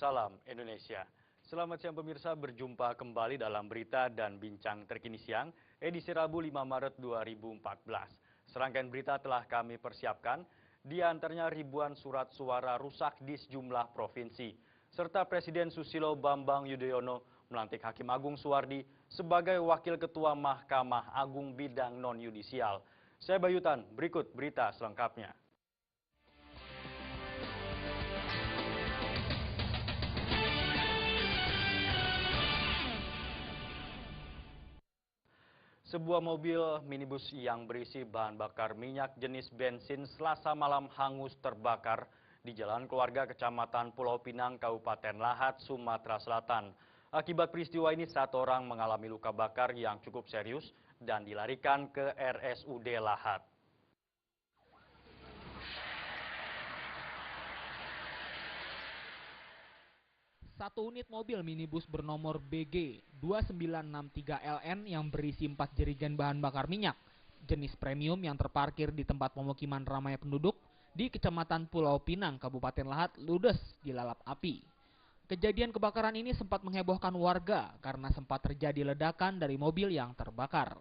salam Indonesia. Selamat siang pemirsa, berjumpa kembali dalam berita dan bincang terkini siang, edisi Rabu 5 Maret 2014. Serangkaian berita telah kami persiapkan, di antaranya ribuan surat suara rusak di sejumlah provinsi, serta Presiden Susilo Bambang Yudhoyono melantik Hakim Agung Suwardi sebagai Wakil Ketua Mahkamah Agung bidang non-yudisial. Saya Bayutan, berikut berita selengkapnya. Sebuah mobil minibus yang berisi bahan bakar minyak jenis bensin Selasa malam hangus terbakar di Jalan Keluarga Kecamatan Pulau Pinang, Kabupaten Lahat, Sumatera Selatan. Akibat peristiwa ini, 1 orang mengalami luka bakar yang cukup serius dan dilarikan ke RSUD Lahat. Satu unit mobil minibus bernomor BG 2963LN yang berisi 4 jerigen bahan bakar minyak jenis premium yang terparkir di tempat pemukiman ramai penduduk di Kecamatan Pulau Pinang, Kabupaten Lahat, ludes dilalap api. Kejadian kebakaran ini sempat menghebohkan warga karena sempat terjadi ledakan dari mobil yang terbakar.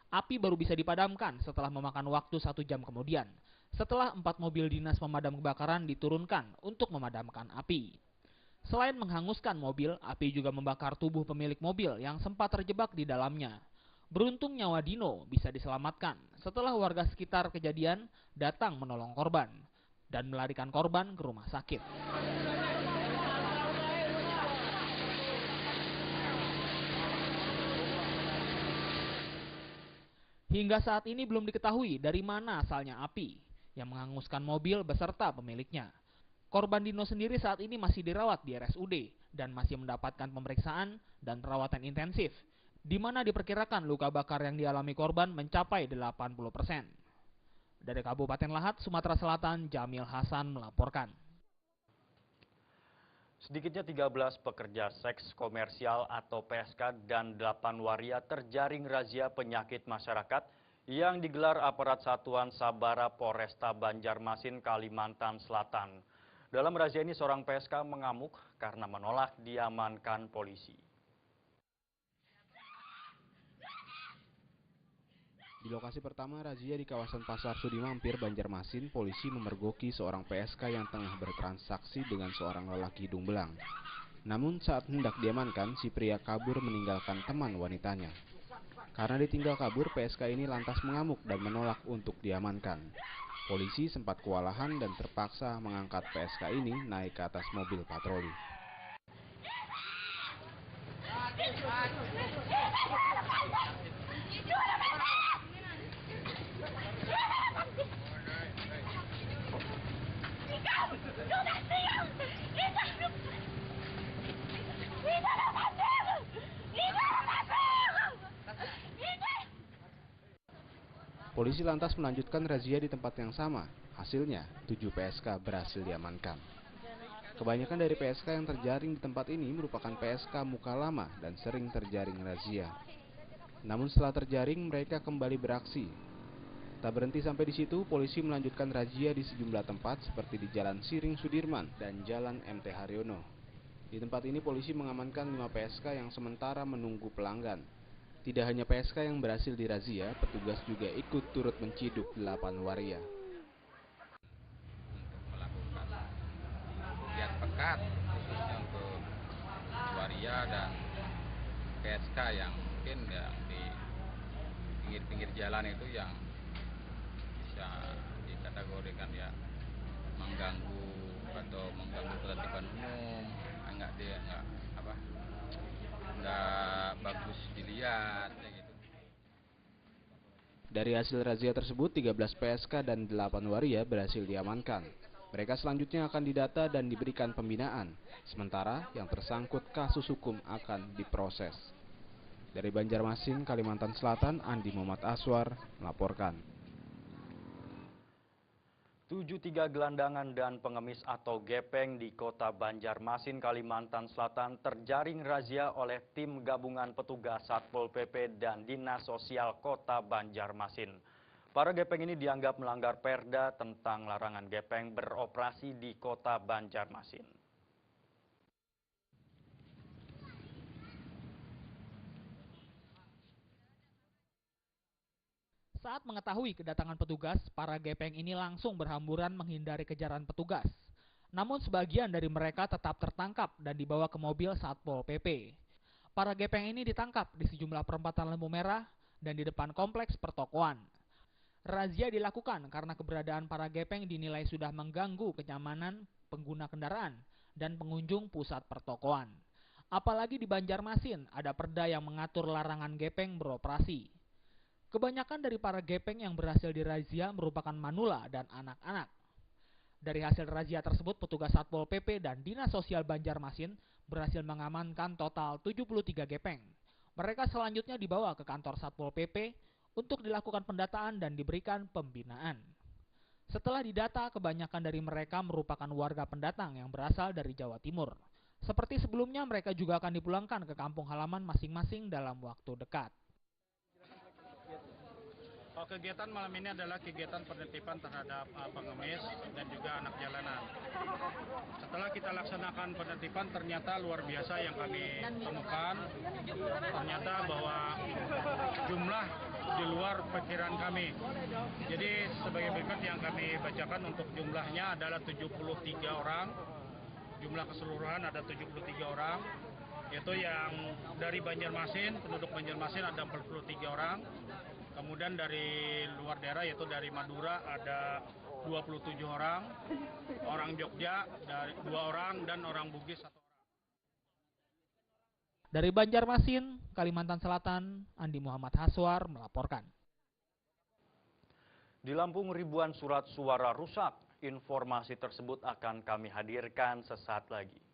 Api baru bisa dipadamkan setelah memakan waktu 1 jam kemudian, setelah 4 mobil dinas pemadam kebakaran diturunkan untuk memadamkan api. Selain menghanguskan mobil, api juga membakar tubuh pemilik mobil yang sempat terjebak di dalamnya. Beruntung nyawa Dino bisa diselamatkan setelah warga sekitar kejadian datang menolong korban dan melarikan korban ke rumah sakit. Hingga saat ini belum diketahui dari mana asalnya api yang menghanguskan mobil beserta pemiliknya. Korban Dino sendiri saat ini masih dirawat di RSUD dan masih mendapatkan pemeriksaan dan perawatan intensif, di mana diperkirakan luka bakar yang dialami korban mencapai 80%. Dari Kabupaten Lahat, Sumatera Selatan, Jamil Hasan melaporkan. Sedikitnya 13 pekerja seks komersial atau PSK dan 8 waria terjaring razia penyakit masyarakat yang digelar aparat Satuan Sabara Polresta Banjarmasin, Kalimantan Selatan. Dalam razia ini, seorang PSK mengamuk karena menolak diamankan polisi. Di lokasi pertama razia di kawasan Pasar Sudi Mampir, Banjarmasin, polisi memergoki seorang PSK yang tengah bertransaksi dengan seorang lelaki hidung belang. Namun saat hendak diamankan, si pria kabur meninggalkan teman wanitanya. Karena ditinggal kabur, PSK ini lantas mengamuk dan menolak untuk diamankan. Polisi sempat kewalahan dan terpaksa mengangkat PSK ini naik ke atas mobil patroli. Polisi lantas melanjutkan razia di tempat yang sama. Hasilnya, 7 PSK berhasil diamankan. Kebanyakan dari PSK yang terjaring di tempat ini merupakan PSK muka lama dan sering terjaring razia. Namun setelah terjaring, mereka kembali beraksi. Tak berhenti sampai di situ, polisi melanjutkan razia di sejumlah tempat seperti di Jalan Siring Sudirman dan Jalan MT Haryono. Di tempat ini polisi mengamankan 5 PSK yang sementara menunggu pelanggan. Tidak hanya PSK yang berhasil dirazia, petugas juga ikut turut menciduk 8 waria. Untuk melakukan giat pekat khususnya untuk waria dan PSK yang mungkin ya di pinggir-pinggir jalan itu yang bisa dikategorikan ya mengganggu atau mengganggu ketertiban umum, nggak bagus dilihat gitu. Dari hasil razia tersebut, 13 PSK dan 8 waria berhasil diamankan. Mereka selanjutnya akan didata dan diberikan pembinaan, sementara yang tersangkut kasus hukum akan diproses. Dari Banjarmasin, Kalimantan Selatan, Andi Muhammad Aswar melaporkan. 73 gelandangan dan pengemis atau gepeng di kota Banjarmasin, Kalimantan Selatan terjaring razia oleh tim gabungan petugas Satpol PP dan Dinas Sosial Kota Banjarmasin. Para gepeng ini dianggap melanggar perda tentang larangan gepeng beroperasi di kota Banjarmasin. Saat mengetahui kedatangan petugas, para gepeng ini langsung berhamburan menghindari kejaran petugas. Namun sebagian dari mereka tetap tertangkap dan dibawa ke mobil Satpol PP. Para gepeng ini ditangkap di sejumlah perempatan lampu merah dan di depan kompleks pertokoan. Razia dilakukan karena keberadaan para gepeng dinilai sudah mengganggu kenyamanan pengguna kendaraan dan pengunjung pusat pertokoan. Apalagi di Banjarmasin ada perda yang mengatur larangan gepeng beroperasi. Kebanyakan dari para gepeng yang berhasil dirazia merupakan manula dan anak-anak. Dari hasil razia tersebut, petugas Satpol PP dan Dinas Sosial Banjarmasin berhasil mengamankan total 73 gepeng. Mereka selanjutnya dibawa ke kantor Satpol PP untuk dilakukan pendataan dan diberikan pembinaan. Setelah didata, kebanyakan dari mereka merupakan warga pendatang yang berasal dari Jawa Timur. Seperti sebelumnya, mereka juga akan dipulangkan ke kampung halaman masing-masing dalam waktu dekat. Kegiatan malam ini adalah kegiatan penertiban terhadap pengemis dan juga anak jalanan. Setelah kita laksanakan penertiban, ternyata luar biasa yang kami temukan. Ternyata bahwa jumlah di luar perkiraan kami. Jadi sebagai berikut yang kami bacakan untuk jumlahnya adalah 73 orang. Jumlah keseluruhan ada 73 orang. Yaitu yang dari Banjarmasin, penduduk Banjarmasin ada 43 orang. Kemudian dari luar daerah yaitu dari Madura ada 27 orang, orang Jogja dari 2 orang dan orang Bugis 1 orang. Dari Banjarmasin, Kalimantan Selatan, Andi Muhammad Haswar melaporkan. Di Lampung ribuan surat suara rusak. Informasi tersebut akan kami hadirkan sesaat lagi.